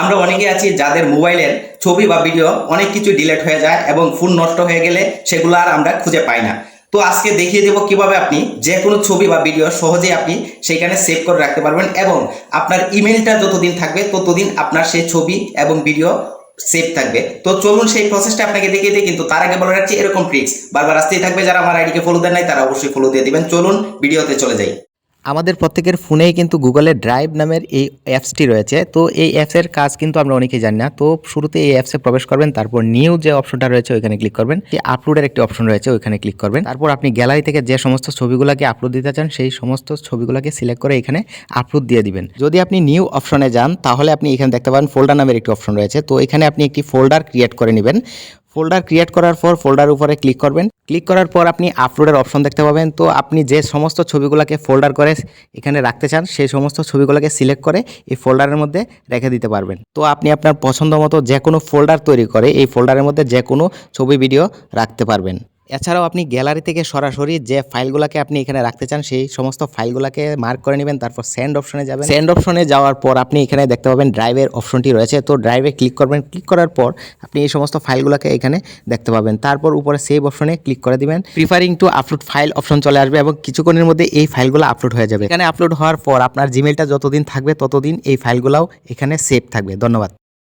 আমরা অনেকে আছি যাদের মোবাইলের ছবি বা ভিডিও অনেক কিছু ডিলিট হয়ে যায় এবং ফোন নষ্ট হয়ে গেলে সেগুলো আর আমরা খুঁজে পাই না। তো আজকে দেখিয়ে দেব কিভাবে আপনি যে কোনো ছবি বা ভিডিও সহজেই আপনি সেখানে সেভ করে রাখতে পারবেন এবং আপনার ইমেলটা যতদিন থাকবে ততদিন আপনার সেই ছবি এবং ভিডিও সেভ থাকবে। তো চলুন সেই প্রসেসটা আপনাকে দেখিয়ে দিই, কিন্তু তার আগে বলে রাখছি এরকম ট্রিক্স বারবার আসতেই থাকবে। যারা আমার আইডিকে ফলো দেন নাই তারা অবশ্যই ফলো দিয়ে দিবেন। চলুন ভিডিওতে চলে যাই। আমাদের প্রত্যেকের ফোনেই কিন্তু গুগলের ড্রাইভ নামের এই অ্যাপসটি রয়েছে। তো এই অ্যাপসের কাজ কিন্তু আমরা অনেকেই জানি না। তো শুরুতে এই অ্যাপসে প্রবেশ করবেন, তারপর নিউ যে অপশনটা রয়েছে ওইখানে ক্লিক করবেন। এই আপলোডের একটি অপশন রয়েছে ওইখানে ক্লিক করবেন। তারপর আপনি গ্যালারি থেকে যে সমস্ত ছবিগুলোকে আপলোড দিতে চান সেই সমস্ত ছবিগুলোকে সিলেক্ট করে এখানে আপলোড দিয়ে দিবেন। যদি আপনি নিউ অপশনে যান তাহলে আপনি এখানে দেখতে পাবেন ফোল্ডার নামের একটি অপশন রয়েছে। তো এখানে আপনি একটি ফোল্ডার ক্রিয়েট করে নেবেন। ফোল্ডার ক্রিয়েট করার পর ফোল্ডার উপরে ক্লিক করবেন। ক্লিক করার পর আপনি আপলোডের অপশন দেখতে পাবেন। তো আপনি যে সমস্ত ছবিগুলোকে ফোল্ডার করে এখানে রাখতে চান সেই সমস্ত ছবিগুলোকে সিলেক্ট করে এই ফোল্ডারের মধ্যে রেখে দিতে পারবেন। তো আপনি আপনার পছন্দ মতো যে কোনো ফোল্ডার তৈরি করে এই ফোল্ডারের মধ্যে যে কোনো ছবি ভিডিও রাখতে পারবেন। এছাড়াও আপনি গ্যালারি থেকে সরাসরি যে ফাইলগুলোকে আপনি এখানে রাখতে চান সেই সমস্ত ফাইলগুলোকে মার্ক করে নেবেন। তারপর সেন্ড অপশনে যাবেন। সেন্ড অপশনে যাওয়ার পর আপনি এখানে দেখতে পাবেন ড্রাইভের অপশনটি রয়েছে। তো ড্রাইভে ক্লিক করবেন। ক্লিক করার পর আপনি এই সমস্ত ফাইলগুলোকে এখানে দেখতে পাবেন। তারপর উপরে সেভ অপশনে ক্লিক করে দিবেন। Preferring to upload file option চলে আসবে এবং কিছুক্ষণের মধ্যে এই ফাইলগুলো আপলোড হয়ে যাবে। এখানে আপলোড হওয়ার পর আপনার জিমেলটা যতদিন থাকবে ততদিন এই ফাইলগুলোও এখানে সেভ থাকবে। ধন্যবাদ।